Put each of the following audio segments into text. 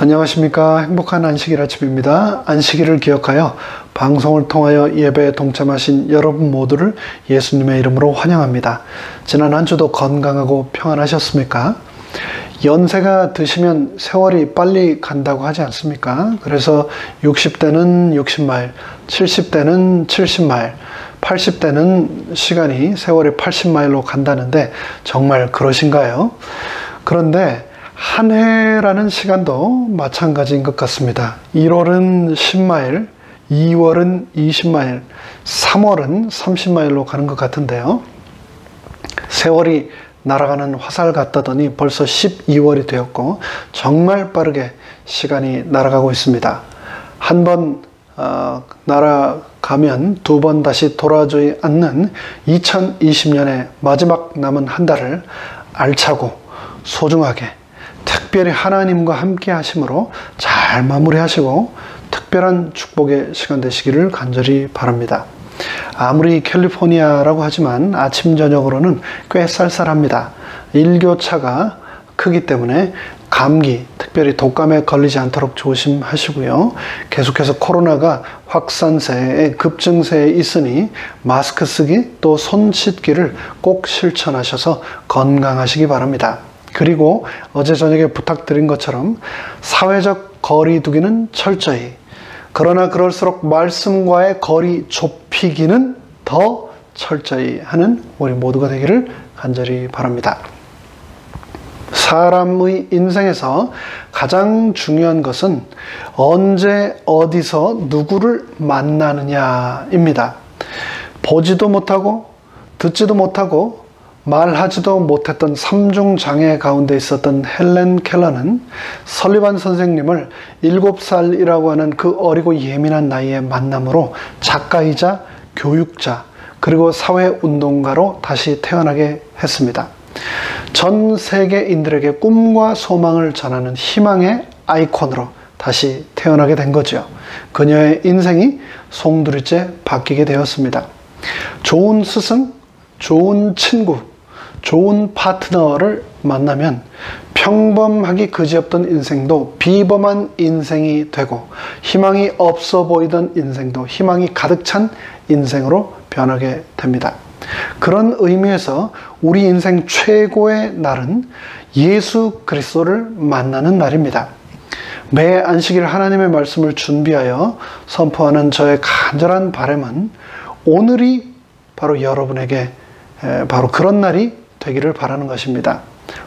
안녕하십니까. 행복한 안식일 아침입니다. 안식일을 기억하여 방송을 통하여 예배에 동참하신 여러분 모두를 예수님의 이름으로 환영합니다. 지난 한 주도 건강하고 평안하셨습니까? 연세가 드시면 세월이 빨리 간다고 하지 않습니까? 그래서 60대는 60마일, 70대는 70마일, 80대는 세월이 80마일로 간다는데 정말 그러신가요? 그런데 한 해라는 시간도 마찬가지인 것 같습니다. 1월은 10마일, 2월은 20마일, 3월은 30마일로 가는 것 같은데요. 세월이 날아가는 화살 같다더니 벌써 12월이 되었고 정말 빠르게 시간이 날아가고 있습니다. 한 번 날아가면 두 번 다시 돌아오지 않는 2020년의 마지막 남은 한 달을 알차고 소중하게 특별히 하나님과 함께 하심으로 잘 마무리하시고 특별한 축복의 시간 되시기를 간절히 바랍니다. 아무리 캘리포니아라고 하지만 아침 저녁으로는 꽤 쌀쌀합니다. 일교차가 크기 때문에 감기, 특별히 독감에 걸리지 않도록 조심하시고요. 계속해서 코로나가 확산세에 급증세에 있으니 마스크 쓰기 또 손 씻기를 꼭 실천하셔서 건강하시기 바랍니다. 그리고 어제 저녁에 부탁드린 것처럼 사회적 거리 두기는 철저히, 그러나 그럴수록 말씀과의 거리 좁히기는 더 철저히 하는 우리 모두가 되기를 간절히 바랍니다. 사람의 인생에서 가장 중요한 것은 언제 어디서 누구를 만나느냐입니다. 보지도 못하고 듣지도 못하고 말하지도 못했던 삼중장애 가운데 있었던 헬렌 켈러는 설리반 선생님을 7살이라고 하는 그 어리고 예민한 나이에 만남으로 작가이자 교육자 그리고 사회운동가로 다시 태어나게 했습니다. 전 세계인들에게 꿈과 소망을 전하는 희망의 아이콘으로 다시 태어나게 된 거죠. 그녀의 인생이 송두리째 바뀌게 되었습니다. 좋은 스승, 좋은 친구, 좋은 파트너를 만나면 평범하기 그지없던 인생도 비범한 인생이 되고 희망이 없어 보이던 인생도 희망이 가득 찬 인생으로 변하게 됩니다. 그런 의미에서 우리 인생 최고의 날은 예수 그리스도를 만나는 날입니다. 매 안식일 하나님의 말씀을 준비하여 선포하는 저의 간절한 바람은 오늘이 바로 여러분에게 바로 그런 날이 되기를 바라는 것입니다.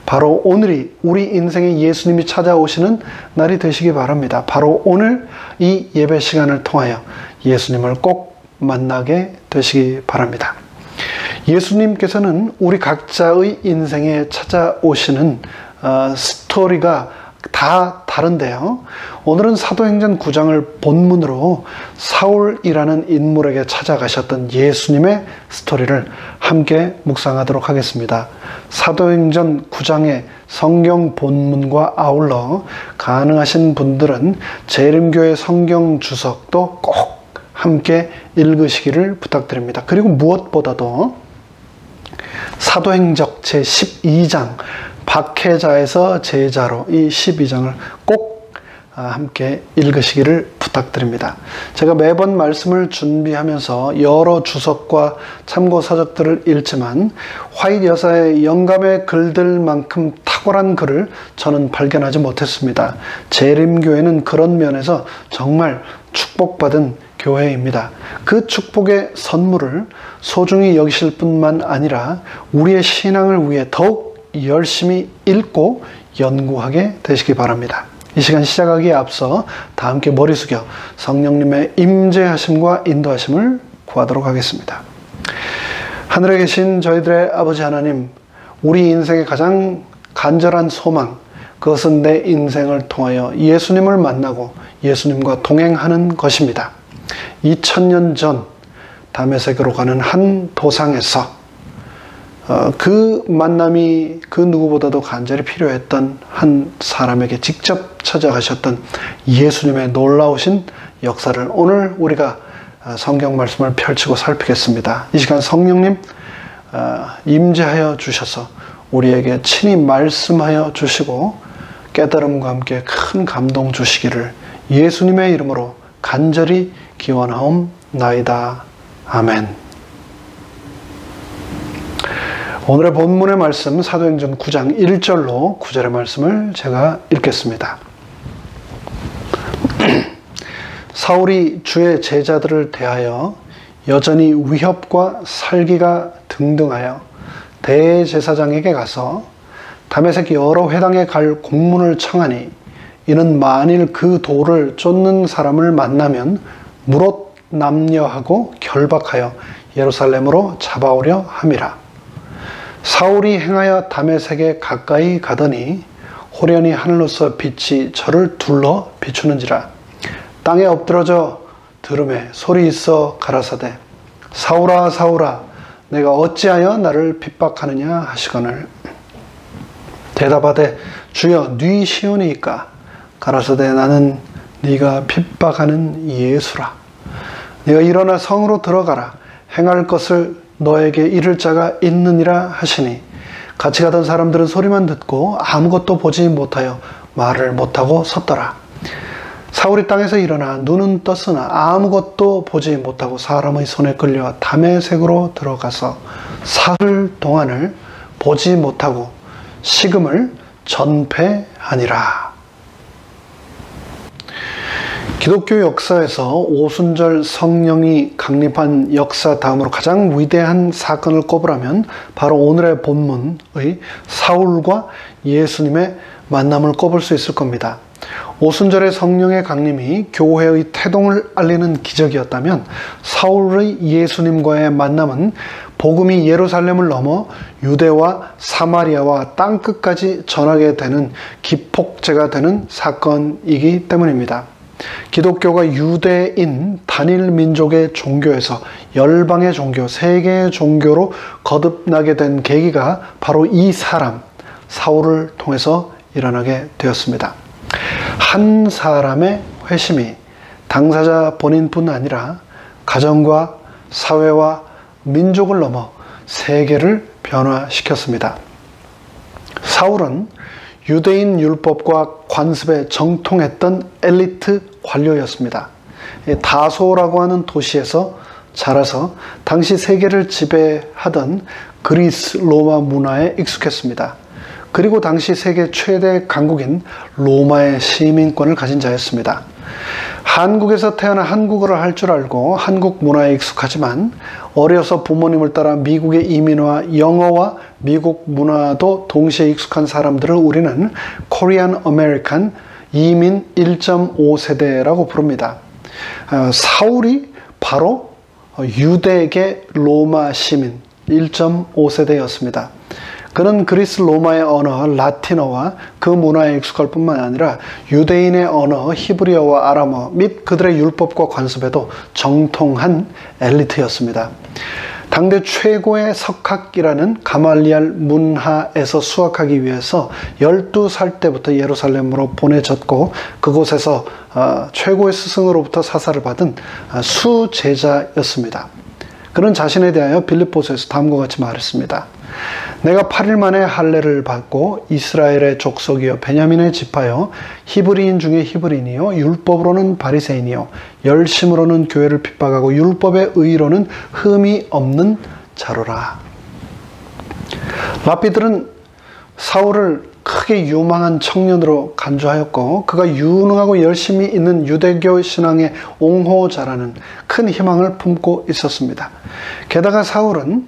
바로 오늘이 우리 인생에 예수님이 찾아오시는 날이 되시기 바랍니다. 바로 오늘 이 예배 시간을 통하여 예수님을 꼭 만나게 되시기 바랍니다. 예수님께서는 우리 각자의 인생에 찾아오시는 스토리가 다 다른데요. 오늘은 사도행전 9장을 본문으로 사울이라는 인물에게 찾아가셨던 예수님의 스토리를 함께 묵상하도록 하겠습니다. 사도행전 9장의 성경 본문과 아울러 가능하신 분들은 재림교회 성경 주석도 꼭 함께 읽으시기를 부탁드립니다. 그리고 무엇보다도 사도행전 제12장 박해자에서 제자로 이 12장을 꼭 함께 읽으시기를 부탁드립니다. 제가 매번 말씀을 준비하면서 여러 주석과 참고서적들을 읽지만 화이트 여사의 영감의 글들만큼 탁월한 글을 저는 발견하지 못했습니다. 재림교회는 그런 면에서 정말 축복받은 교회입니다. 그 축복의 선물을 소중히 여기실 뿐만 아니라 우리의 신앙을 위해 더욱 열심히 읽고 연구하게 되시기 바랍니다. 이 시간 시작하기에 앞서 다 함께 머리 숙여 성령님의 임재하심과 인도하심을 구하도록 하겠습니다. 하늘에 계신 저희들의 아버지 하나님, 우리 인생의 가장 간절한 소망, 그것은 내 인생을 통하여 예수님을 만나고 예수님과 동행하는 것입니다. 2000년 전 다메섹으로 가는 한 도상에서 그 만남이 그 누구보다도 간절히 필요했던 한 사람에게 직접 찾아가셨던 예수님의 놀라우신 역사를 오늘 우리가 성경 말씀을 펼치고 살피겠습니다. 이 시간 성령님 임재하여 주셔서 우리에게 친히 말씀하여 주시고 깨달음과 함께 큰 감동 주시기를 예수님의 이름으로 간절히 기원하옵나이다. 아멘. 오늘의 본문의 말씀 사도행전 9장 1절로 9절의 말씀을 제가 읽겠습니다. 사울이 주의 제자들을 대하여 여전히 위협과 살기가 등등하여 대제사장에게 가서 다메섹 여러 회당에 갈 공문을 청하니 이는 만일 그 도를 쫓는 사람을 만나면 무롯 남녀하고 결박하여 예루살렘으로 잡아오려 함이라. 사울이 행하여 다메섹에 가까이 가더니 호련히 하늘로서 빛이 저를 둘러 비추는지라. 땅에 엎드러져 들음에 소리 있어 가라사대 사울아 사울아 내가 어찌하여 나를 핍박하느냐 하시거늘 대답하되 주여 네 시온이이까 가라사대 나는 네가 핍박하는 예수라. 네가 일어나 성으로 들어가라. 행할 것을 너에게 이를 자가 있느니라 하시니 같이 가던 사람들은 소리만 듣고 아무것도 보지 못하여 말을 못하고 섰더라. 사울이 땅에서 일어나 눈은 떴으나 아무것도 보지 못하고 사람의 손에 끌려 다메섹으로 들어가서 사흘 동안을 보지 못하고 식음을 전폐하니라. 기독교 역사에서 오순절 성령이 강림한 역사 다음으로 가장 위대한 사건을 꼽으라면 바로 오늘의 본문의 사울과 예수님의 만남을 꼽을 수 있을 겁니다. 오순절의 성령의 강림이 교회의 태동을 알리는 기적이었다면 사울의 예수님과의 만남은 복음이 예루살렘을 넘어 유대와 사마리아와 땅끝까지 전하게 되는 기폭제가 되는 사건이기 때문입니다. 기독교가 유대인 단일 민족의 종교에서 열방의 종교, 세계의 종교로 거듭나게 된 계기가 바로 이 사람, 사울을 통해서 일어나게 되었습니다. 한 사람의 회심이 당사자 본인뿐 아니라 가정과 사회와 민족을 넘어 세계를 변화시켰습니다. 사울은 유대인 율법과 관습에 정통했던 엘리트 관료였습니다. 다소라고 하는 도시에서 자라서 당시 세계를 지배하던 그리스 로마 문화에 익숙했습니다. 그리고 당시 세계 최대 강국인 로마의 시민권을 가진 자였습니다. 한국에서 태어나 한국어를 할 줄 알고 한국 문화에 익숙하지만 어려서 부모님을 따라 미국에 이민와 영어와 미국 문화도 동시에 익숙한 사람들을 우리는 코리안 아메리칸 이민 1.5세대라고 부릅니다. 사울이 바로 유대계 로마 시민 1.5세대였습니다. 그는 그리스 로마의 언어 라틴어와 그 문화에 익숙할 뿐만 아니라 유대인의 언어 히브리어와 아람어 및 그들의 율법과 관습에도 정통한 엘리트였습니다. 당대 최고의 석학이라는 가말리알 문하에서 수학하기 위해서 12살 때부터 예루살렘으로 보내졌고 그곳에서 최고의 스승으로부터 사사를 받은 수제자였습니다. 그는 자신에 대하여 빌립보서에서 다음과 같이 말했습니다. 내가 8일 만에 할례를 받고 이스라엘의 족속이요 베냐민의 지파요 히브리인 중에 히브리인이요 율법으로는 바리새인이요 열심으로는 교회를 핍박하고 율법의 의로는 흠이 없는 자로라. 랍비들은 사울을 크게 유망한 청년으로 간주하였고 그가 유능하고 열심히 있는 유대교 신앙의 옹호자라는 큰 희망을 품고 있었습니다. 게다가 사울은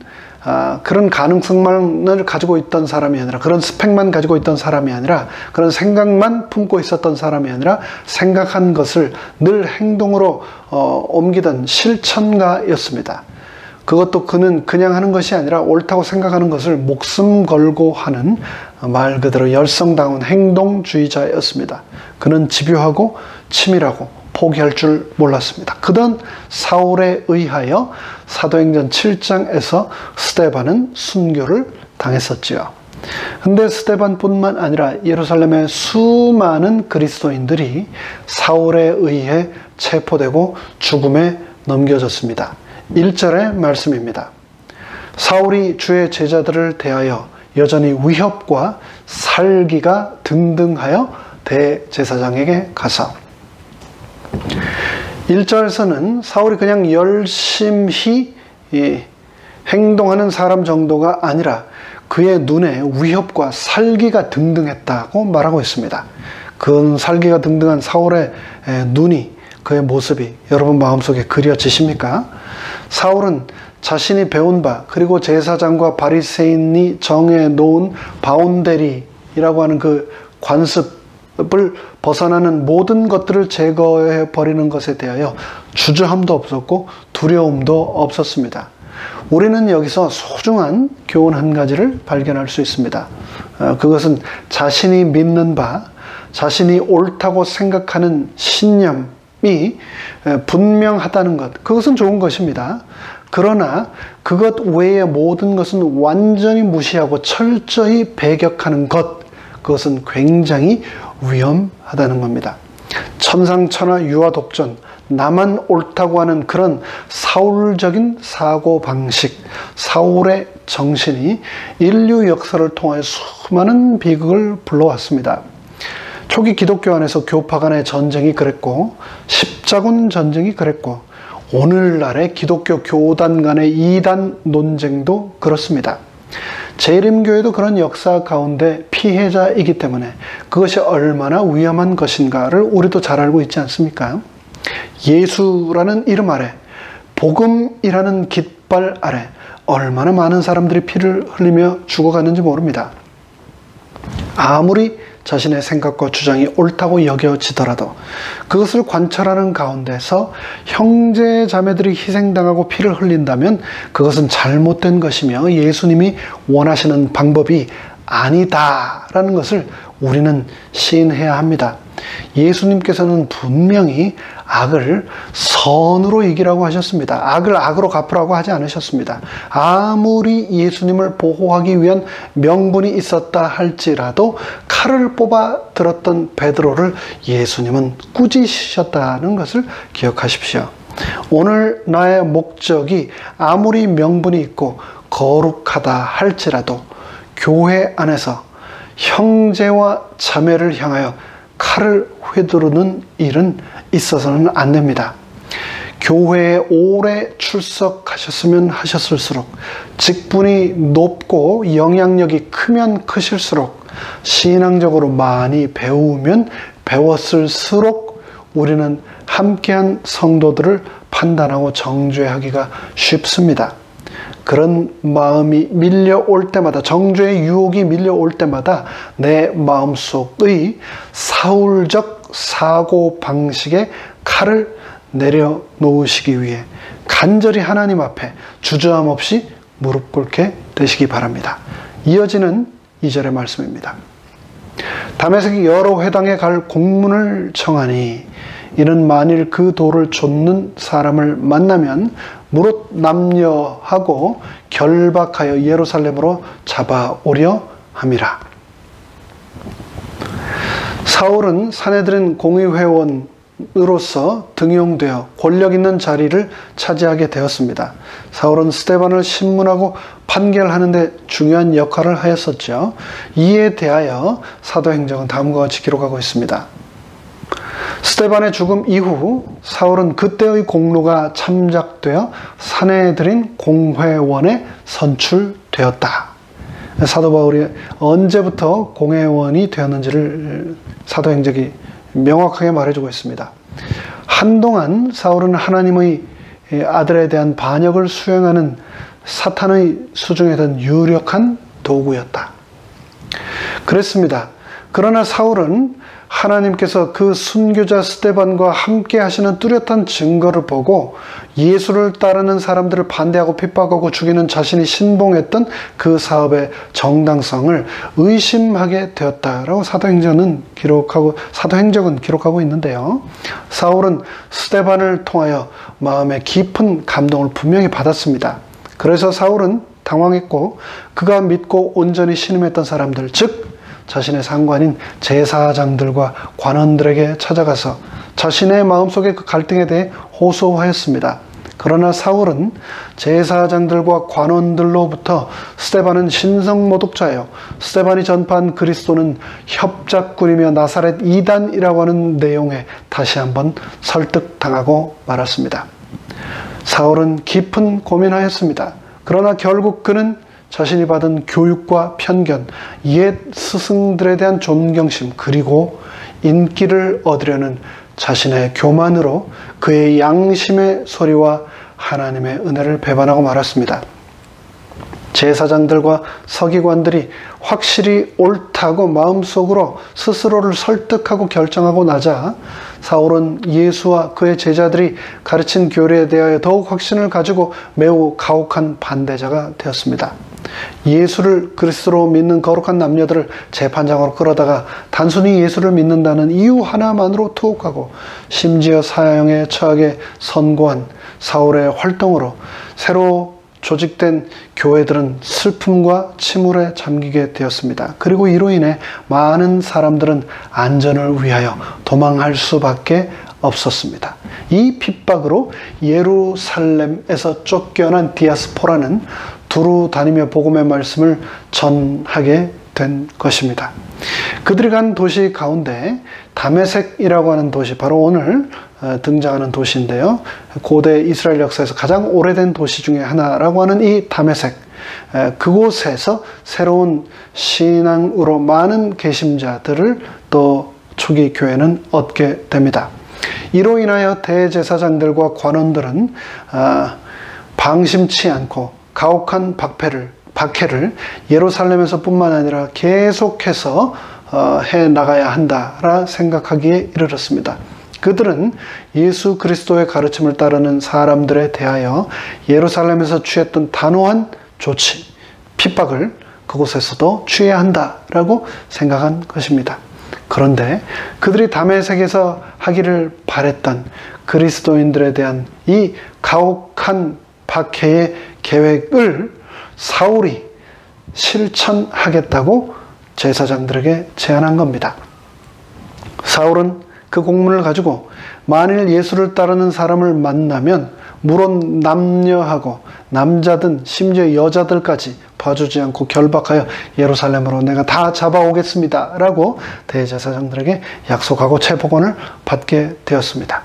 그런 가능성만을 가지고 있던 사람이 아니라 그런 스펙만 가지고 있던 사람이 아니라 그런 생각만 품고 있었던 사람이 아니라 생각한 것을 늘 행동으로 옮기던 실천가였습니다. 그것도 그는 그냥 하는 것이 아니라 옳다고 생각하는 것을 목숨 걸고 하는 말 그대로 열성다운 행동주의자였습니다. 그는 집요하고 치밀하고 포기할 줄 몰랐습니다. 그던 사울에 의하여 사도행전 7장에서 스데반은 순교를 당했었지요. 근데 스데반뿐만 아니라 예루살렘의 수많은 그리스도인들이 사울에 의해 체포되고 죽음에 넘겨졌습니다. 1절의 말씀입니다. 사울이 주의 제자들을 대하여 여전히 위협과 살기가 등등하여 대제사장에게 가서 1절에서는 사울이 그냥 열심히 행동하는 사람 정도가 아니라 그의 눈에 위협과 살기가 등등했다고 말하고 있습니다. 그 살기가 등등한 사울의 눈이, 그의 모습이 여러분 마음속에 그려지십니까? 사울은 자신이 배운 바, 그리고 제사장과 바리새인이 정해놓은 바운데리라고 하는 그 관습을 벗어나는 모든 것들을 제거해 버리는 것에 대하여 주저함도 없었고 두려움도 없었습니다. 우리는 여기서 소중한 교훈 한 가지를 발견할 수 있습니다. 그것은 자신이 믿는 바, 자신이 옳다고 생각하는 신념이 분명하다는 것, 그것은 좋은 것입니다. 그러나 그것 외의 모든 것은 완전히 무시하고 철저히 배격하는 것, 그것은 굉장히 위험하다는 겁니다. 천상천하 유아독전, 나만 옳다고 하는 그런 사울적인 사고방식, 사울의 정신이 인류 역사를 통하여 수많은 비극을 불러왔습니다. 초기 기독교 안에서 교파 간의 전쟁이 그랬고, 십자군 전쟁이 그랬고, 오늘날의 기독교 교단 간의 이단 논쟁도 그렇습니다. 재림교회도 그런 역사 가운데 피해자이기 때문에 그것이 얼마나 위험한 것인가를 우리도 잘 알고 있지 않습니까? 예수라는 이름 아래, 복음이라는 깃발 아래 얼마나 많은 사람들이 피를 흘리며 죽어가는지 모릅니다. 아무리 자신의 생각과 주장이 옳다고 여겨지더라도 그것을 관찰하는 가운데서 형제 자매들이 희생당하고 피를 흘린다면 그것은 잘못된 것이며 예수님이 원하시는 방법이 아니다라는 것을 우리는 시인해야 합니다. 예수님께서는 분명히 악을 선으로 이기라고 하셨습니다. 악을 악으로 갚으라고 하지 않으셨습니다. 아무리 예수님을 보호하기 위한 명분이 있었다 할지라도 칼을 뽑아 들었던 베드로를 예수님은 꾸짖으셨다는 것을 기억하십시오. 오늘 나의 목적이 아무리 명분이 있고 거룩하다 할지라도 교회 안에서 형제와 자매를 향하여 칼을 휘두르는 일은 있어서는 안 됩니다. 교회에 오래 출석하셨으면 하셨을수록, 직분이 높고 영향력이 크면 크실수록, 신앙적으로 많이 배우면 배웠을수록 우리는 함께한 성도들을 판단하고 정죄하기가 쉽습니다. 그런 마음이 밀려올 때마다, 정죄의 유혹이 밀려올 때마다 내 마음속의 사울적 사고방식의 칼을 내려놓으시기 위해 간절히 하나님 앞에 주저함 없이 무릎 꿇게 되시기 바랍니다. 이어지는 2절의 말씀입니다. 다메섹이 여러 회당에 갈 공문을 청하니 이는 만일 그 돌을 좇는 사람을 만나면 무릇 남녀하고 결박하여 예루살렘으로 잡아오려 함이라. 사울은 산헤드린 공의회원으로서 등용되어 권력 있는 자리를 차지하게 되었습니다. 사울은 스데반을 신문하고 판결하는데 중요한 역할을 하였었죠. 이에 대하여 사도행전은 다음과 같이 기록하고 있습니다. 스데반의 죽음 이후 사울은 그때의 공로가 참작되어 산헤드린 공회원에 선출되었다. 사도 바울이 언제부터 공회원이 되었는지를 사도행전이 명확하게 말해주고 있습니다. 한동안 사울은 하나님의 아들에 대한 반역을 수행하는 사탄의 수중에 유력한 도구였다. 그랬습니다. 그러나 사울은 하나님께서 그 순교자 스데반과 함께 하시는 뚜렷한 증거를 보고 예수를 따르는 사람들을 반대하고 핍박하고 죽이는 자신이 신봉했던 그 사업의 정당성을 의심하게 되었다라고 사도행전은 기록하고 있는데요. 사울은 스데반을 통하여 마음의 깊은 감동을 분명히 받았습니다. 그래서 사울은 당황했고 그가 믿고 온전히 신음했던 사람들, 즉 자신의 상관인 제사장들과 관원들에게 찾아가서 자신의 마음속의 그 갈등에 대해 호소하였습니다. 그러나 사울은 제사장들과 관원들로부터 스데반은 신성모독자요, 스데반이 전파한 그리스도는 협작꾼이며 나사렛 이단이라고 하는 내용에 다시 한번 설득당하고 말았습니다. 사울은 깊은 고민하였습니다. 그러나 결국 그는 자신이 받은 교육과 편견, 옛 스승들에 대한 존경심, 그리고 인기를 얻으려는 자신의 교만으로 그의 양심의 소리와 하나님의 은혜를 배반하고 말았습니다. 제사장들과 서기관들이 확실히 옳다고 마음속으로 스스로를 설득하고 결정하고 나자 사울은 예수와 그의 제자들이 가르친 교리에 대하여 더욱 확신을 가지고 매우 가혹한 반대자가 되었습니다. 예수를 그리스도로 믿는 거룩한 남녀들을 재판장으로 끌어다가 단순히 예수를 믿는다는 이유 하나만으로 투옥하고 심지어 사형에 처하게 선고한 사울의 활동으로 새로 조직된 교회들은 슬픔과 침울에 잠기게 되었습니다. 그리고 이로 인해 많은 사람들은 안전을 위하여 도망할 수밖에 없었습니다. 이 핍박으로 예루살렘에서 쫓겨난 디아스포라는 두루 다니며 복음의 말씀을 전하게 된 것입니다. 그들이 간 도시 가운데 다메섹이라고 하는 도시, 바로 오늘 등장하는 도시인데요. 고대 이스라엘 역사에서 가장 오래된 도시 중에 하나라고 하는 이 다메섹, 그곳에서 새로운 신앙으로 많은 개심자들을 또 초기 교회는 얻게 됩니다. 이로 인하여 대제사장들과 관원들은 방심치 않고 가혹한 박해를 예루살렘에서 뿐만 아니라 계속해서 해 나가야 한다라 생각하기에 이르렀습니다. 그들은 예수 그리스도의 가르침을 따르는 사람들에 대하여 예루살렘에서 취했던 단호한 조치, 핍박을 그곳에서도 취해야 한다라고 생각한 것입니다. 그런데 그들이 다메섹에서 하기를 바랬던 그리스도인들에 대한 이 가혹한 박해의 계획을 사울이 실천하겠다고 제사장들에게 제안한 겁니다. 사울은 그 공문을 가지고 만일 예수를 따르는 사람을 만나면 물론 남녀하고 남자든 심지어 여자들까지 봐주지 않고 결박하여 예루살렘으로 내가 다 잡아오겠습니다 라고 대제사장들에게 약속하고 체포권을 받게 되었습니다.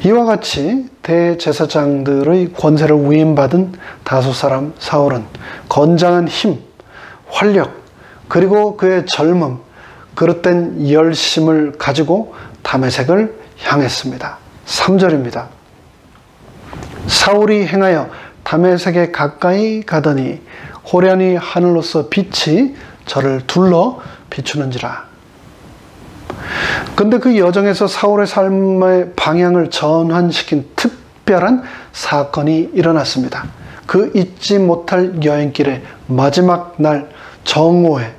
이와 같이 대제사장들의 권세를 위임받은 다수 사람 사울은 건장한 힘, 활력, 그리고 그의 젊음, 그릇된 열심을 가지고 다메섹을 향했습니다. 3절입니다. 사울이 행하여 다메섹에 가까이 가더니 호련히 하늘로서 빛이 저를 둘러 비추는지라. 근데 그 여정에서 사울의 삶의 방향을 전환시킨 특별한 사건이 일어났습니다. 그 잊지 못할 여행길의 마지막 날 정오에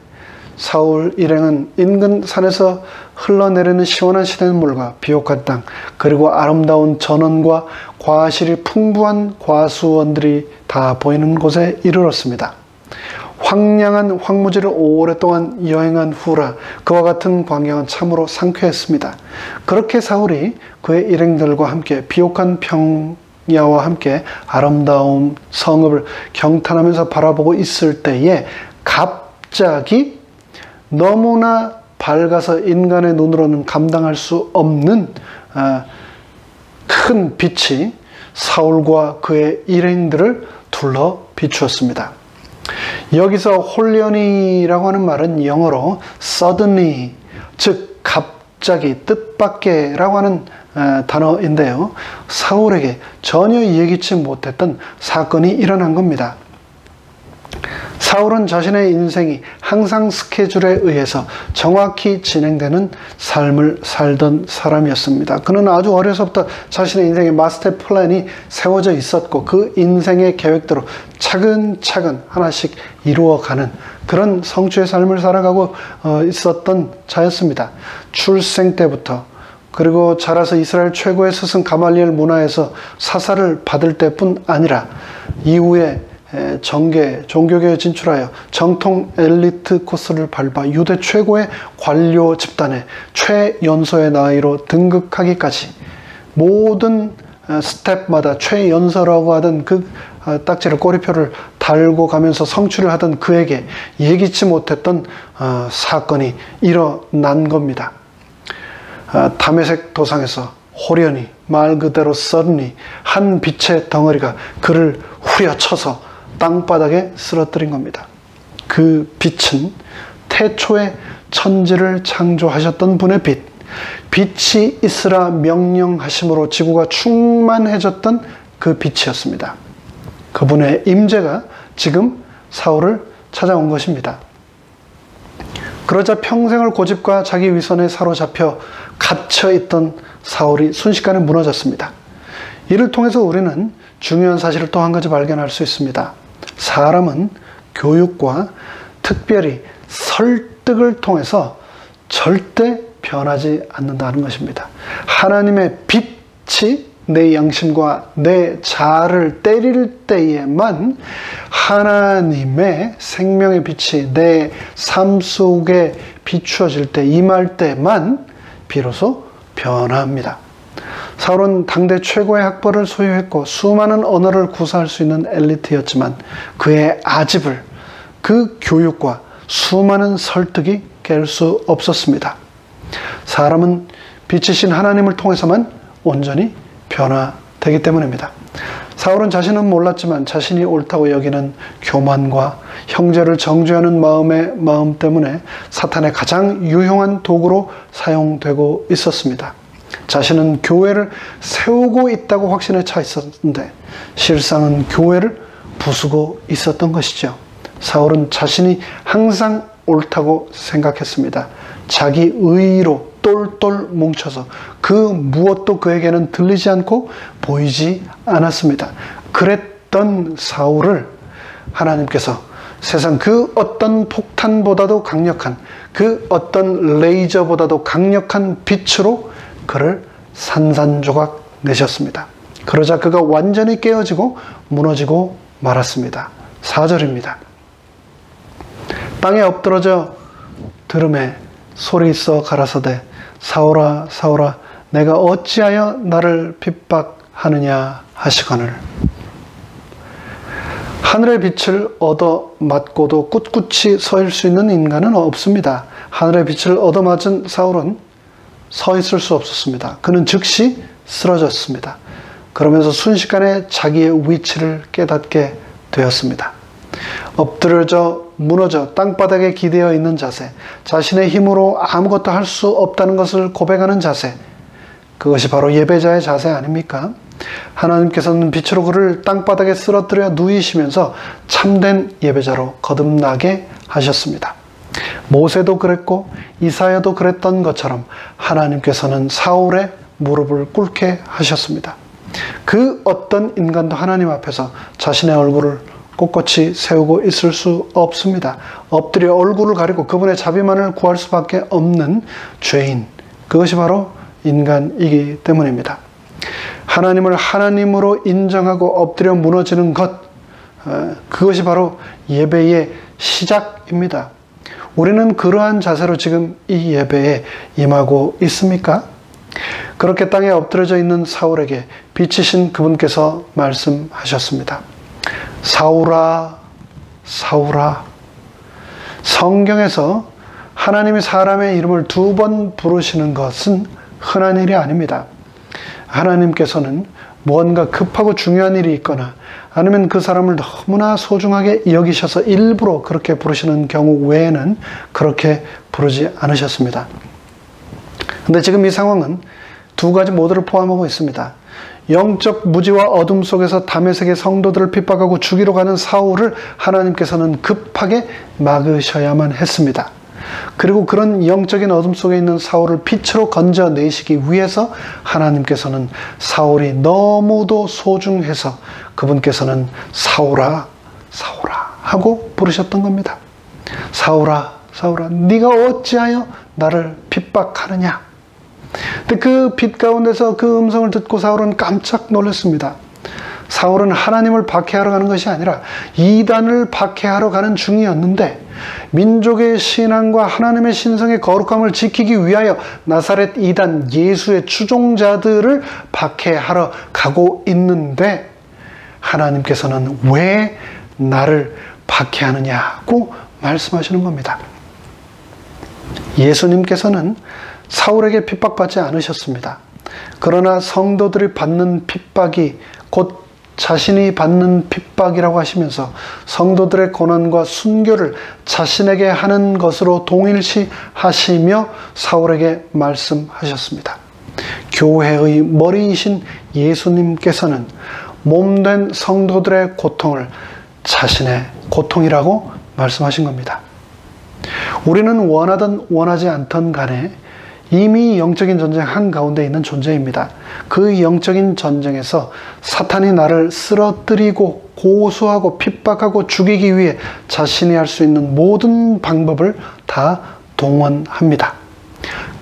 사울 일행은 인근 산에서 흘러내리는 시원한 시냇물과 비옥한 땅, 그리고 아름다운 전원과 과실이 풍부한 과수원들이 다 보이는 곳에 이르렀습니다. 황량한 황무지를 오랫동안 여행한 후라 그와 같은 광경은 참으로 상쾌했습니다. 그렇게 사울이 그의 일행들과 함께 비옥한 평야와 함께 아름다운 성읍을 경탄하면서 바라보고 있을 때에 갑자기 너무나 밝아서 인간의 눈으로는 감당할 수 없는 큰 빛이 사울과 그의 일행들을 둘러 비추었습니다. 여기서 홀련히라고 하는 말은 영어로 suddenly, 즉 갑자기, 뜻밖에라고 하는 단어인데요. 사울에게 전혀 예기치 못했던 사건이 일어난 겁니다. 사울은 자신의 인생이 항상 스케줄에 의해서 정확히 진행되는 삶을 살던 사람이었습니다. 그는 아주 어려서부터 자신의 인생의 마스터 플랜이 세워져 있었고 그 인생의 계획대로 차근차근 하나씩 이루어가는 그런 성취의 삶을 살아가고 있었던 자였습니다. 출생 때부터, 그리고 자라서 이스라엘 최고의 스승 가말리엘 문화에서 사사를 받을 때뿐 아니라 이후에 종교계에 진출하여 정통 엘리트 코스를 밟아 유대 최고의 관료 집단의 최연소의 나이로 등극하기까지 모든 스텝마다 최연소라고 하던 그 딱지를 꼬리표를 달고 가면서 성취를 하던 그에게 예기치 못했던 사건이 일어난 겁니다. 다메섹 도상에서 호련히 말 그대로 suddenly 한 빛의 덩어리가 그를 후려쳐서 땅바닥에 쓰러뜨린 겁니다. 그 빛은 태초에 천지를 창조하셨던 분의 빛, 빛이 있으라 명령하심으로 지구가 충만해졌던 그 빛이었습니다. 그분의 임재가 지금 사울을 찾아온 것입니다. 그러자 평생을 고집과 자기 위선에 사로잡혀 갇혀있던 사울이 순식간에 무너졌습니다. 이를 통해서 우리는 중요한 사실을 또 한 가지 발견할 수 있습니다. 사람은 교육과 특별히 설득을 통해서 절대 변하지 않는다는 것입니다. 하나님의 빛이 내 양심과 내 자아를 때릴 때에만 하나님의 생명의 빛이 내 삶 속에 비추어질 때, 임할 때만 비로소 변합니다. 사울은 당대 최고의 학벌을 소유했고 수많은 언어를 구사할 수 있는 엘리트였지만 그의 아집을 그 교육과 수많은 설득이 깰 수 없었습니다. 사람은 빛이신 하나님을 통해서만 온전히 변화되기 때문입니다. 사울은 자신은 몰랐지만 자신이 옳다고 여기는 교만과 형제를 정죄하는 마음 때문에 사탄의 가장 유용한 도구로 사용되고 있었습니다. 자신은 교회를 세우고 있다고 확신에 차 있었는데 실상은 교회를 부수고 있었던 것이죠. 사울은 자신이 항상 옳다고 생각했습니다. 자기 의의로 똘똘 뭉쳐서 그 무엇도 그에게는 들리지 않고 보이지 않았습니다. 그랬던 사울을 하나님께서 세상 그 어떤 폭탄보다도 강력한, 그 어떤 레이저보다도 강력한 빛으로 그를 산산조각 내셨습니다. 그러자 그가 완전히 깨어지고 무너지고 말았습니다. 4절입니다. 땅에 엎드러져 들음에 소리 있어 가라사대 사울아 사울아 내가 어찌하여 나를 핍박하느냐 하시거늘. 하늘의 빛을 얻어맞고도 꿋꿋이 서 있을 수 있는 인간은 없습니다. 하늘의 빛을 얻어맞은 사울은 서 있을 수 없었습니다. 그는 즉시 쓰러졌습니다. 그러면서 순식간에 자기의 위치를 깨닫게 되었습니다. 엎드려져 무너져 땅바닥에 기대어 있는 자세, 자신의 힘으로 아무것도 할 수 없다는 것을 고백하는 자세, 그것이 바로 예배자의 자세 아닙니까? 하나님께서는 빛으로 그를 땅바닥에 쓰러뜨려 누이시면서 참된 예배자로 거듭나게 하셨습니다. 모세도 그랬고 이사야도 그랬던 것처럼 하나님께서는 사울의 무릎을 꿇게 하셨습니다. 그 어떤 인간도 하나님 앞에서 자신의 얼굴을 꼿꼿이 세우고 있을 수 없습니다. 엎드려 얼굴을 가리고 그분의 자비만을 구할 수밖에 없는 죄인, 그것이 바로 인간이기 때문입니다. 하나님을 하나님으로 인정하고 엎드려 무너지는 것, 그것이 바로 예배의 시작입니다. 우리는 그러한 자세로 지금 이 예배에 임하고 있습니까? 그렇게 땅에 엎드려져 있는 사울에게 빛이신 그분께서 말씀하셨습니다. 사울아, 사울아. 성경에서 하나님이 사람의 이름을 2번 부르시는 것은 흔한 일이 아닙니다. 하나님께서는 무언가 급하고 중요한 일이 있거나 아니면 그 사람을 너무나 소중하게 여기셔서 일부러 그렇게 부르시는 경우 외에는 그렇게 부르지 않으셨습니다. 근데 지금 이 상황은 2가지 모두를 포함하고 있습니다. 영적 무지와 어둠 속에서 다메섹의 성도들을 핍박하고 죽이러 가는 사울을 하나님께서는 급하게 막으셔야만 했습니다. 그리고 그런 영적인 어둠 속에 있는 사울을 빛으로 건져내시기 위해서 하나님께서는 사울이 너무도 소중해서 그분께서는 사울아, 사울아 하고 부르셨던 겁니다. 사울아, 사울아, 네가 어찌하여 나를 핍박하느냐. 근데 그 빛 가운데서 그 음성을 듣고 사울은 깜짝 놀랐습니다. 사울은 하나님을 박해하러 가는 것이 아니라 이단을 박해하러 가는 중이었는데, 민족의 신앙과 하나님의 신성의 거룩함을 지키기 위하여 나사렛 이단 예수의 추종자들을 박해하러 가고 있는데, 하나님께서는 왜 나를 박해하느냐고 말씀하시는 겁니다. 예수님께서는 사울에게 핍박받지 않으셨습니다. 그러나 성도들이 받는 핍박이 곧 자신이 받는 핍박이라고 하시면서 성도들의 고난과 순교를 자신에게 하는 것으로 동일시 하시며 사울에게 말씀하셨습니다. 교회의 머리이신 예수님께서는 몸된 성도들의 고통을 자신의 고통이라고 말씀하신 겁니다. 우리는 원하든 원하지 않던 간에 이미 영적인 전쟁 한가운데 있는 존재입니다. 그 영적인 전쟁에서 사탄이 나를 쓰러뜨리고 고소하고 핍박하고 죽이기 위해 자신이 할 수 있는 모든 방법을 다 동원합니다.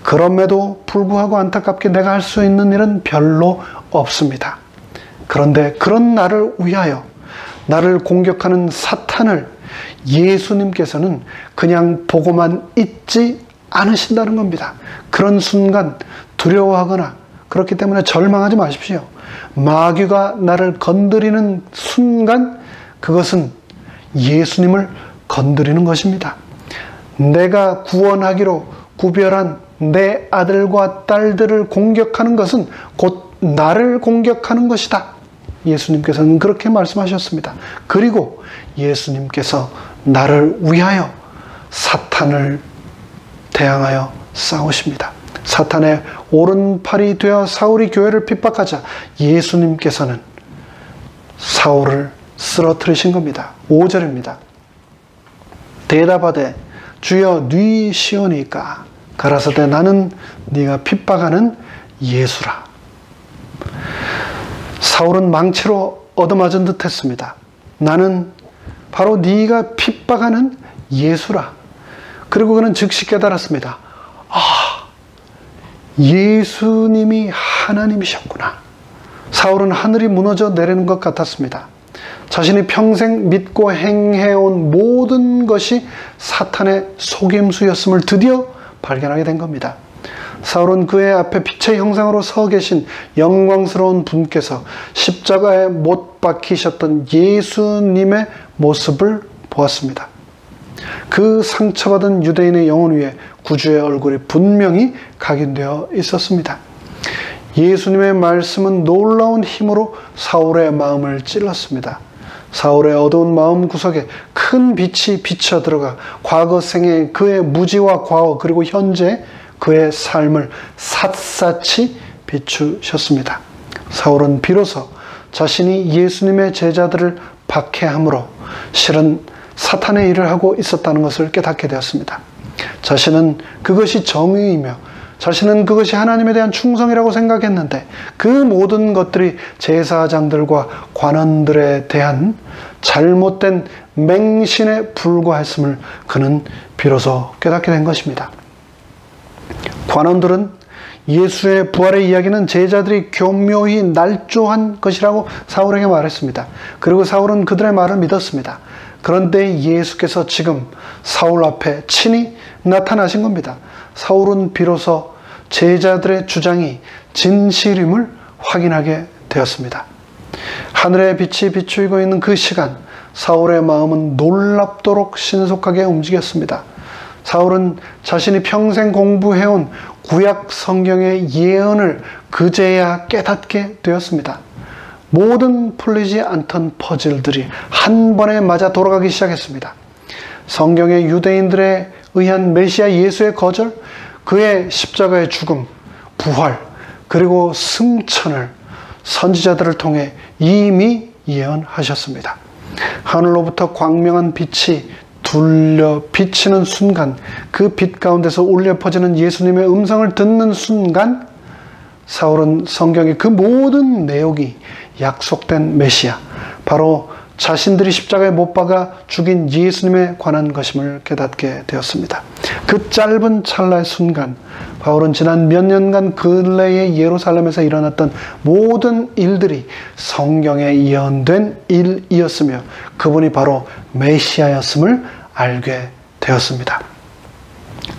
그럼에도 불구하고 안타깝게 내가 할 수 있는 일은 별로 없습니다. 그런데 그런 나를 위하여 나를 공격하는 사탄을 예수님께서는 그냥 보고만 있지 않으신다는 겁니다. 그런 순간 두려워하거나 그렇기 때문에 절망하지 마십시오. 마귀가 나를 건드리는 순간 그것은 예수님을 건드리는 것입니다. 내가 구원하기로 구별한 내 아들과 딸들을 공격하는 것은 곧 나를 공격하는 것이다. 예수님께서는 그렇게 말씀하셨습니다. 그리고 예수님께서 나를 위하여 사탄을 대항하여 싸우십니다. 사탄의 오른팔이 되어 사울이 교회를 핍박하자 예수님께서는 사울을 쓰러뜨리신 겁니다. 5절입니다. 대답하되 주여 네 시오니까 가라사대 나는 네가 핍박하는 예수라. 사울은 망치로 얻어맞은 듯 했습니다. 나는 바로 네가 핍박하는 예수라. 그리고 그는 즉시 깨달았습니다. 아, 예수님이 하나님이셨구나. 사울은 하늘이 무너져 내리는 것 같았습니다. 자신이 평생 믿고 행해온 모든 것이 사탄의 속임수였음을 드디어 발견하게 된 겁니다. 사울은 그의 앞에 빛의 형상으로 서 계신 영광스러운 분께서 십자가에 못 박히셨던 예수님의 모습을 보았습니다. 그 상처받은 유대인의 영혼 위에 구주의 얼굴이 분명히 각인되어 있었습니다. 예수님의 말씀은 놀라운 힘으로 사울의 마음을 찔렀습니다. 사울의 어두운 마음 구석에 큰 빛이 비쳐 들어가 과거 생에 그의 무지와 과거 그리고 현재 그의 삶을 샅샅이 비추셨습니다. 사울은 비로소 자신이 예수님의 제자들을 박해함으로 실은 사탄의 일을 하고 있었다는 것을 깨닫게 되었습니다. 자신은 그것이 정의이며 자신은 그것이 하나님에 대한 충성이라고 생각했는데 그 모든 것들이 제사장들과 관원들에 대한 잘못된 맹신에 불과했음을 그는 비로소 깨닫게 된 것입니다. 관원들은 예수의 부활의 이야기는 제자들이 교묘히 날조한 것이라고 사울에게 말했습니다. 그리고 사울은 그들의 말을 믿었습니다. 그런데 예수께서 지금 사울 앞에 친히 나타나신 겁니다. 사울은 비로소 제자들의 주장이 진실임을 확인하게 되었습니다. 하늘의 빛이 비추이고 있는 그 시간, 사울의 마음은 놀랍도록 신속하게 움직였습니다. 사울은 자신이 평생 공부해온 구약 성경의 예언을 그제야 깨닫게 되었습니다. 모든 풀리지 않던 퍼즐들이 한 번에 맞아 돌아가기 시작했습니다. 성경의 유대인들에 의한 메시아 예수의 거절, 그의 십자가의 죽음, 부활, 그리고 승천을 선지자들을 통해 이미 예언하셨습니다. 하늘로부터 광명한 빛이 둘려 비치는 순간, 그 빛 가운데서 울려 퍼지는 예수님의 음성을 듣는 순간 사울은 성경의 그 모든 내용이 약속된 메시아, 바로 자신들이 십자가에 못 박아 죽인 예수님에 관한 것임을 깨닫게 되었습니다. 그 짧은 찰나의 순간 바울은 지난 몇 년간 근래에 예루살렘에서 일어났던 모든 일들이 성경에 예언된 일이었으며 그분이 바로 메시아였음을 알게 되었습니다.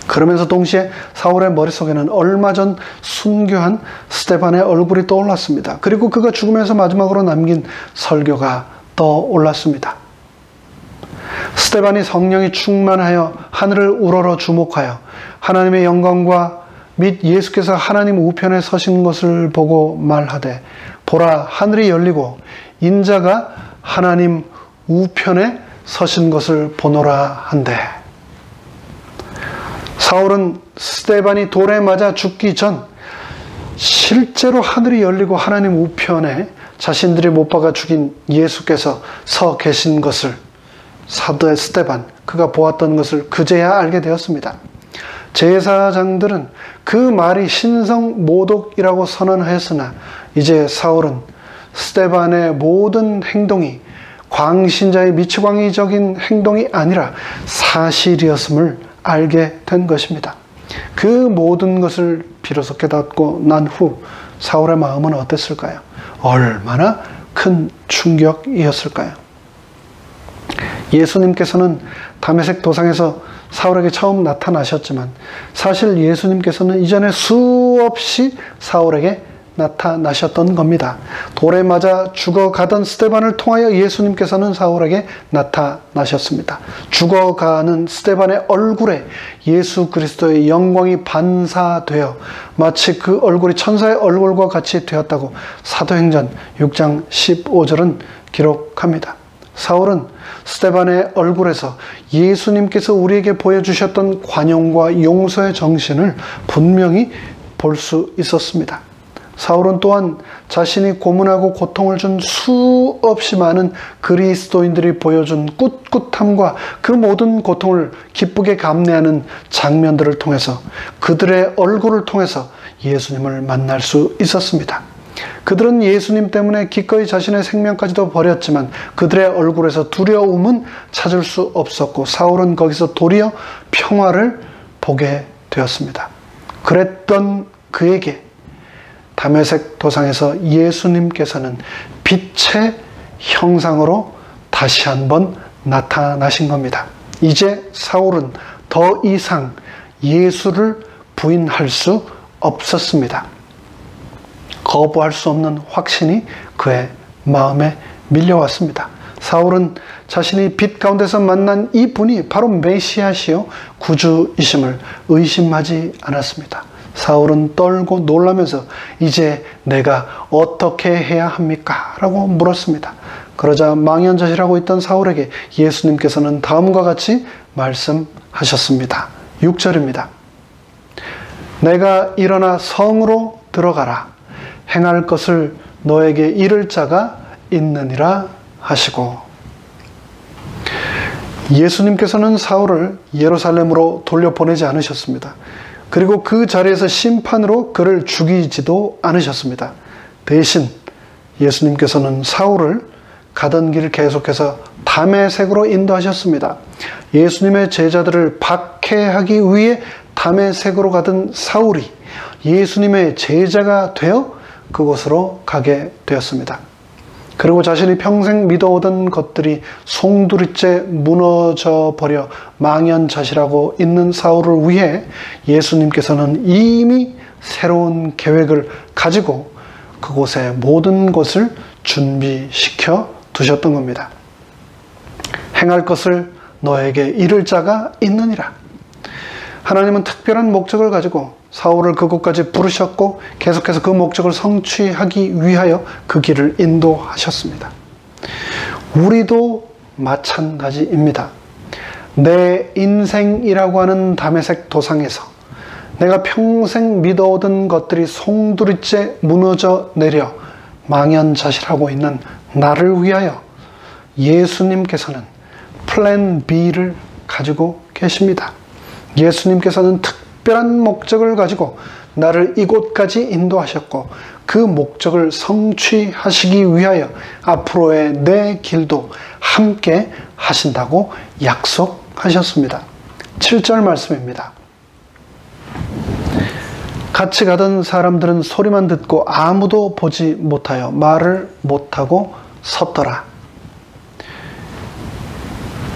그러면서 동시에 사울의 머릿속에는 얼마 전 순교한 스데반의 얼굴이 떠올랐습니다. 그리고 그가 죽으면서 마지막으로 남긴 설교가 떠올랐습니다. 스데반이 성령이 충만하여 하늘을 우러러 주목하여 하나님의 영광과 및 예수께서 하나님 우편에 서신 것을 보고 말하되 보라 하늘이 열리고 인자가 하나님 우편에 서신 것을 보노라 한대. 사울은 스데반이 돌에 맞아 죽기 전 실제로 하늘이 열리고 하나님 우편에 자신들이 못 박아 죽인 예수께서 서 계신 것을 사도 스데반 그가 보았던 것을 그제야 알게 되었습니다. 제사장들은 그 말이 신성 모독이라고 선언하였으나 이제 사울은 스데반의 모든 행동이 광신자의 미치광이적인 행동이 아니라 사실이었음을 알게 된 것입니다. 그 모든 것을 비로소 깨닫고 난 후 사울의 마음은 어땠을까요? 얼마나 큰 충격이었을까요? 예수님께서는 다메섹 도상에서 사울에게 처음 나타나셨지만 사실 예수님께서는 이전에 수없이 사울에게 나타나셨던 겁니다. 돌에 맞아 죽어가던 스데반을 통하여 예수님께서는 사울에게 나타나셨습니다. 죽어가는 스데반의 얼굴에 예수 그리스도의 영광이 반사되어 마치 그 얼굴이 천사의 얼굴과 같이 되었다고 사도행전 6장 15절은 기록합니다. 사울은 스데반의 얼굴에서 예수님께서 우리에게 보여주셨던 관용과 용서의 정신을 분명히 볼 수 있었습니다. 사울은 또한 자신이 고문하고 고통을 준 수없이 많은 그리스도인들이 보여준 꿋꿋함과 그 모든 고통을 기쁘게 감내하는 장면들을 통해서 그들의 얼굴을 통해서 예수님을 만날 수 있었습니다. 그들은 예수님 때문에 기꺼이 자신의 생명까지도 버렸지만 그들의 얼굴에서 두려움은 찾을 수 없었고 사울은 거기서 도리어 평화를 보게 되었습니다. 그랬던 그에게 다메섹 도상에서 예수님께서는 빛의 형상으로 다시 한번 나타나신 겁니다. 이제 사울은 더 이상 예수를 부인할 수 없었습니다. 거부할 수 없는 확신이 그의 마음에 밀려왔습니다. 사울은 자신이 빛 가운데서 만난 이 분이 바로 메시아시요 구주이심을 의심하지 않았습니다. 사울은 떨고 놀라면서 이제 내가 어떻게 해야 합니까? 라고 물었습니다. 그러자 망연자실하고 있던 사울에게 예수님께서는 다음과 같이 말씀하셨습니다. 6절입니다. 내가 일어나 성으로 들어가라. 행할 것을 너에게 이를 자가 있느니라 하시고, 예수님께서는 사울을 예루살렘으로 돌려보내지 않으셨습니다. 그리고 그 자리에서 심판으로 그를 죽이지도 않으셨습니다. 대신 예수님께서는 사울을 가던 길 계속해서 다메섹으로 인도하셨습니다. 예수님의 제자들을 박해하기 위해 다메섹으로 가던 사울이 예수님의 제자가 되어 그곳으로 가게 되었습니다. 그리고 자신이 평생 믿어오던 것들이 송두리째 무너져 버려 망연자실하고 있는 사울을 위해 예수님께서는 이미 새로운 계획을 가지고 그곳에 모든 것을 준비시켜 두셨던 겁니다. 행할 것을 너에게 이를 자가 있느니라. 하나님은 특별한 목적을 가지고 사울을 그곳까지 부르셨고 계속해서 그 목적을 성취하기 위하여 그 길을 인도하셨습니다. 우리도 마찬가지입니다. 내 인생이라고 하는 다메섹 도상에서 내가 평생 믿어오던 것들이 송두리째 무너져 내려 망연자실하고 있는 나를 위하여 예수님께서는 플랜 B를 가지고 계십니다. 예수님께서는 특별한 목적을 가지고 나를 이곳까지 인도하셨고 그 목적을 성취하시기 위하여 앞으로의 내 길도 함께 하신다고 약속하셨습니다. 7절 말씀입니다. 같이 가던 사람들은 소리만 듣고 아무도 보지 못하여 말을 못하고 섰더라.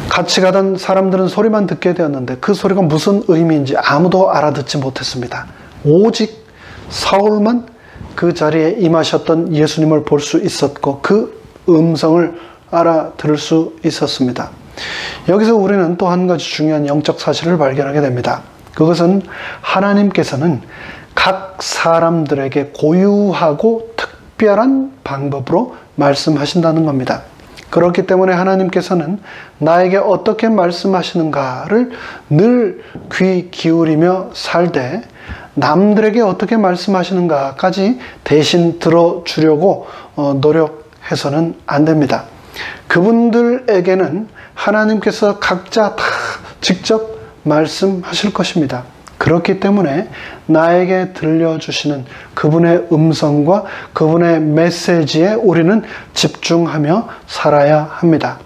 같이 가던 사람들은 소리만 듣게 되었는데 그 소리가 무슨 의미인지 아무도 알아듣지 못했습니다. 오직 사울만 그 자리에 임하셨던 예수님을 볼 수 있었고 그 음성을 알아들을 수 있었습니다. 여기서 우리는 또 한 가지 중요한 영적 사실을 발견하게 됩니다. 그것은 하나님께서는 각 사람들에게 고유하고 특별한 방법으로 말씀하신다는 겁니다. 그렇기 때문에 하나님께서는 나에게 어떻게 말씀하시는가를 늘 귀 기울이며 살되 남들에게 어떻게 말씀하시는가까지 대신 들어주려고 노력해서는 안 됩니다. 그분들에게는 하나님께서 각자 다 직접 말씀하실 것입니다. 그렇기 때문에 나에게 들려주시는 그분의 음성과 그분의 메시지에 우리는 집중하며 살아야 합니다.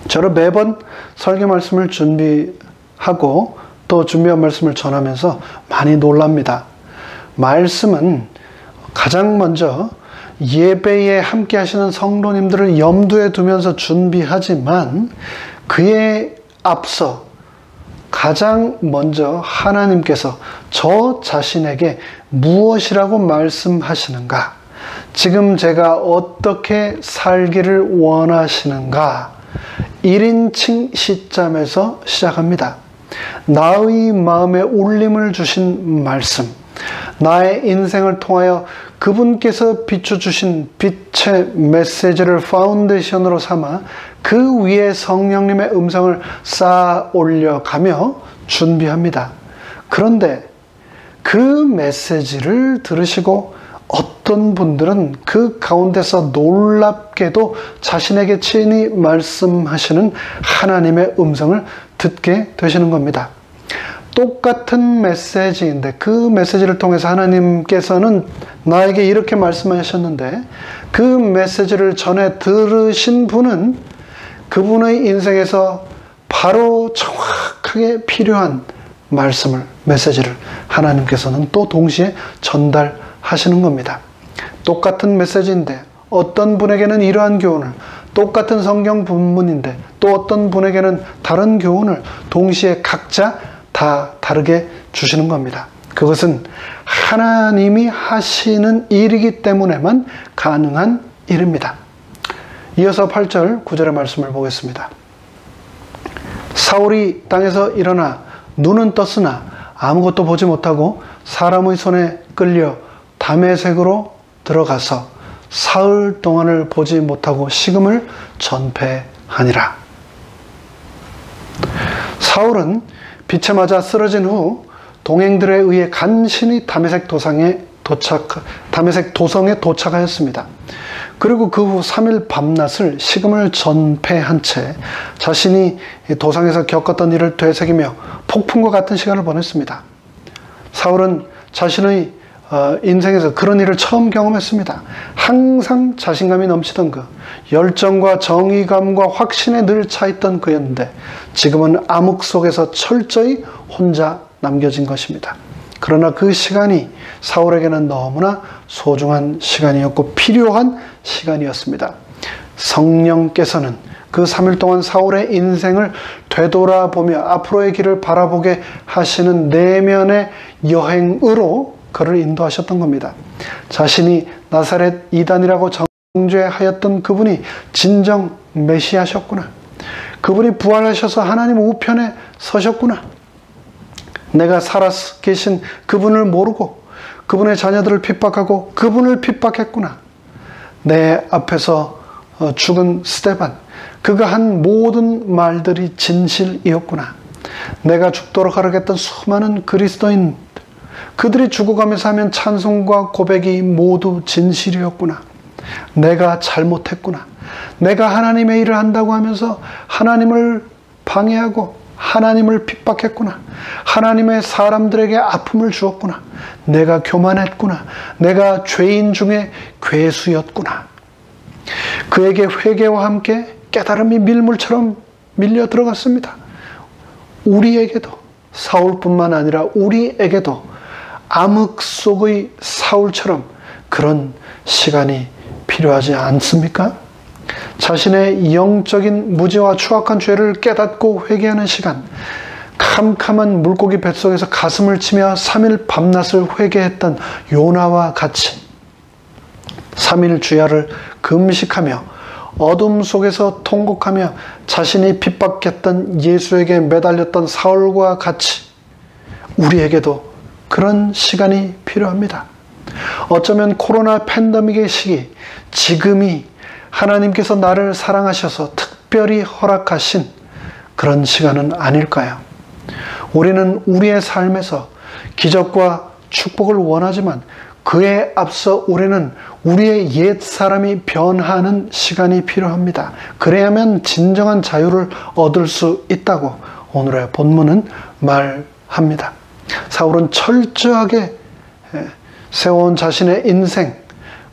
저는 매번 설교 말씀을 준비하고 또 준비한 말씀을 전하면서 많이 놀랍니다. 말씀은 가장 먼저 예배에 함께 하시는 성도님들을 염두에 두면서 준비하지만 그에 앞서 가장 먼저 하나님께서 저 자신에게 무엇이라고 말씀하시는가, 지금 제가 어떻게 살기를 원하시는가, 1인칭 시점에서 시작합니다. 나의 마음에 울림을 주신 말씀, 나의 인생을 통하여 그분께서 비춰주신 빛의 메시지를 파운데이션으로 삼아 그 위에 성령님의 음성을 쌓아 올려가며 준비합니다. 그런데 그 메시지를 들으시고 어떤 분들은 그 가운데서 놀랍게도 자신에게 친히 말씀하시는 하나님의 음성을 듣게 되시는 겁니다. 똑같은 메시지인데 그 메시지를 통해서 하나님께서는 나에게 이렇게 말씀하셨는데 그 메시지를 전에 들으신 분은 그분의 인생에서 바로 정확하게 필요한 말씀을, 메시지를 하나님께서는 또 동시에 전달하시는 겁니다. 똑같은 메시지인데 어떤 분에게는 이러한 교훈을, 똑같은 성경 본문인데 또 어떤 분에게는 다른 교훈을 동시에 각자 다 다르게 주시는 겁니다. 그것은 하나님이 하시는 일이기 때문에만 가능한 일입니다. 이어서 8절 9절의 말씀을 보겠습니다. 사울이 땅에서 일어나 눈은 떴으나 아무것도 보지 못하고 사람의 손에 끌려 다메섹으로 들어가서 사흘 동안을 보지 못하고 식음을 전폐하니라. 사울은 빛에 맞아 쓰러진 후 동행들에 의해 간신히 다메섹 도성에 도착하였습니다. 그리고 그 후 3일 밤낮을 식음을 전폐한 채 자신이 도상에서 겪었던 일을 되새기며 폭풍과 같은 시간을 보냈습니다. 사울은 자신의 인생에서 그런 일을 처음 경험했습니다. 항상 자신감이 넘치던 그, 열정과 정의감과 확신에 늘 차있던 그였는데 지금은 암흑 속에서 철저히 혼자 남겨진 것입니다. 그러나 그 시간이 사울에게는 너무나 소중한 시간이었고 필요한 시간이었습니다. 성령께서는 그 3일 동안 사울의 인생을 되돌아보며 앞으로의 길을 바라보게 하시는 내면의 여행으로 그를 인도하셨던 겁니다. 자신이 나사렛 이단이라고 정죄하였던 그분이 진정 메시아셨구나. 그분이 부활하셔서 하나님 우편에 서셨구나. 내가 살아 계신 그분을 모르고 그분의 자녀들을 핍박하고 그분을 핍박했구나. 내 앞에서 죽은 스데반, 그가 한 모든 말들이 진실이었구나. 내가 죽도록 하라겠던 수많은 그리스도인, 그들이 죽어가면서 하면 찬송과 고백이 모두 진실이었구나. 내가 잘못했구나. 내가 하나님의 일을 한다고 하면서 하나님을 방해하고 하나님을 핍박했구나. 하나님의 사람들에게 아픔을 주었구나. 내가 교만했구나. 내가 죄인 중에 괴수였구나. 그에게 회개와 함께 깨달음이 밀물처럼 밀려 들어갔습니다. 우리에게도, 사울뿐만 아니라 우리에게도 암흑 속의 사울처럼 그런 시간이 필요하지 않습니까? 자신의 영적인 무지와 추악한 죄를 깨닫고 회개하는 시간, 캄캄한 물고기 뱃속에서 가슴을 치며 3일 밤낮을 회개했던 요나와 같이 3일 주야를 금식하며 어둠 속에서 통곡하며 자신이 핍박했던 예수에게 매달렸던 사울과 같이 우리에게도 그런 시간이 필요합니다. 어쩌면 코로나 팬데믹의 시기, 지금이 하나님께서 나를 사랑하셔서 특별히 허락하신 그런 시간은 아닐까요? 우리는 우리의 삶에서 기적과 축복을 원하지만 그에 앞서 우리는 우리의 옛 사람이 변하는 시간이 필요합니다. 그래야만 진정한 자유를 얻을 수 있다고 오늘의 본문은 말합니다. 사울은 철저하게 세워온 자신의 인생,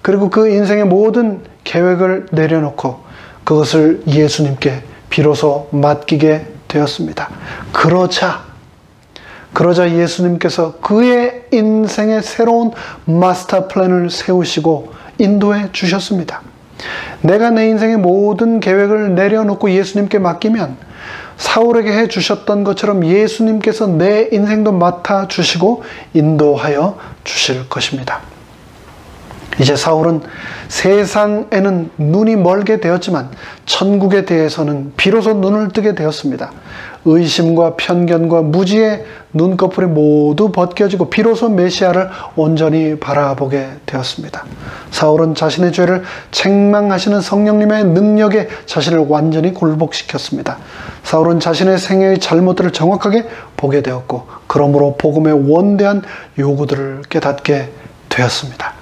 그리고 그 인생의 모든 계획을 내려놓고 그것을 예수님께 비로소 맡기게 되었습니다. 그러자 예수님께서 그의 인생의 새로운 마스터 플랜을 세우시고 인도해 주셨습니다. 내가 내 인생의 모든 계획을 내려놓고 예수님께 맡기면 사울에게 해 주셨던 것처럼 예수님께서 내 인생도 맡아 주시고 인도하여 주실 것입니다. 이제 사울은 세상에는 눈이 멀게 되었지만 천국에 대해서는 비로소 눈을 뜨게 되었습니다. 의심과 편견과 무지의 눈꺼풀이 모두 벗겨지고 비로소 메시아를 온전히 바라보게 되었습니다. 사울은 자신의 죄를 책망하시는 성령님의 능력에 자신을 완전히 굴복시켰습니다. 사울은 자신의 생애의 잘못들을 정확하게 보게 되었고 그러므로 복음의 원대한 요구들을 깨닫게 되었습니다.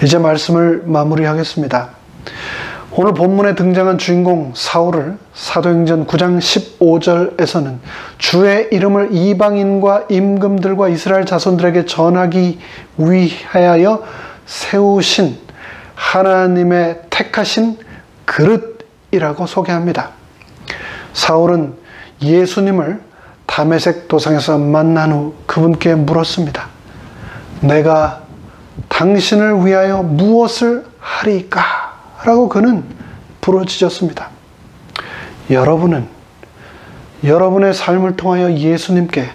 이제 말씀을 마무리하겠습니다. 오늘 본문에 등장한 주인공 사울을 사도행전 9장 15절에서는 주의 이름을 이방인과 임금들과 이스라엘 자손들에게 전하기 위하여 세우신 하나님의 택하신 그릇이라고 소개합니다. 사울은 예수님을 다메섹 도상에서 만난 후 그분께 물었습니다. 내가 당신을 위하여 무엇을 하리까? 라고 그는 부르짖었습니다. 여러분은 여러분의 삶을 통하여 예수님께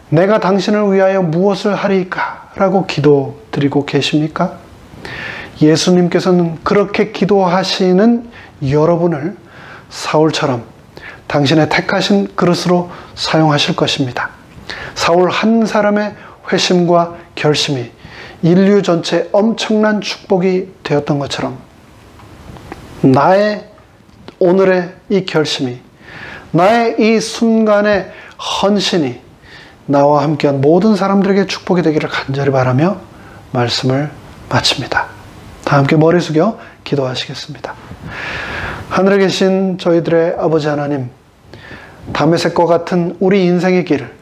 내가 당신을 위하여 무엇을 하리까? 라고 기도드리고 계십니까? 예수님께서는 그렇게 기도하시는 여러분을 사울처럼 당신의 택하신 그릇으로 사용하실 것입니다. 사울 한 사람의 회심과 결심이 인류 전체에 엄청난 축복이 되었던 것처럼 나의 오늘의 이 결심이, 나의 이 순간의 헌신이 나와 함께한 모든 사람들에게 축복이 되기를 간절히 바라며 말씀을 마칩니다. 다 함께 머리 숙여 기도하시겠습니다. 하늘에 계신 저희들의 아버지 하나님, 다메섹과 같은 우리 인생의 길을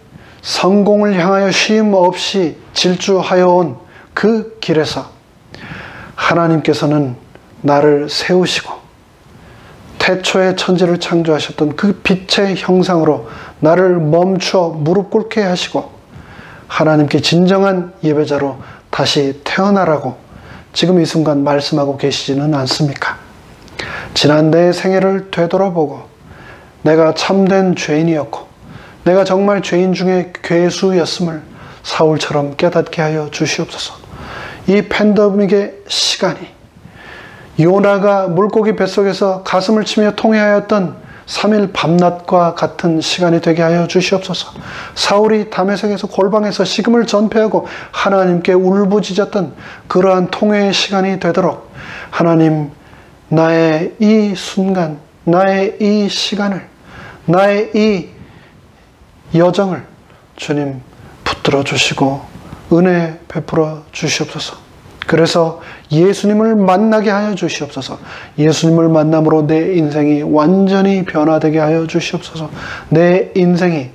성공을 향하여 쉼 없이 질주하여 온 그 길에서 하나님께서는 나를 세우시고 태초의 천지를 창조하셨던 그 빛의 형상으로 나를 멈추어 무릎 꿇게 하시고 하나님께 진정한 예배자로 다시 태어나라고 지금 이 순간 말씀하고 계시지는 않습니까? 지난 내 생애를 되돌아보고 내가 참된 죄인이었고 내가 정말 죄인 중에 괴수였음을 사울처럼 깨닫게 하여 주시옵소서. 이 팬데믹의 시간이 요나가 물고기 뱃속에서 가슴을 치며 통회하였던 3일 밤낮과 같은 시간이 되게 하여 주시옵소서. 사울이 다메섹에서 골방에서 식음을 전폐하고 하나님께 울부짖었던 그러한 통회의 시간이 되도록 하나님, 나의 이 순간, 나의 이 시간을, 나의 이 여정을 주님 붙들어 주시고 은혜 베풀어 주시옵소서. 그래서 예수님을 만나게 하여 주시옵소서. 예수님을 만남으로 내 인생이 완전히 변화되게 하여 주시옵소서. 내 인생이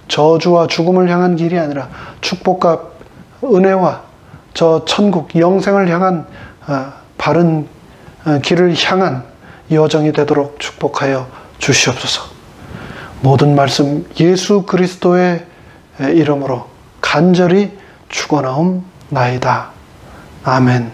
저주와 죽음을 향한 길이 아니라 축복과 은혜와 저 천국 영생을 향한 바른 길을 향한 여정이 되도록 축복하여 주시옵소서. 모든 말씀 예수 그리스도의 이름으로 간절히 축원하옵나이다. 아멘.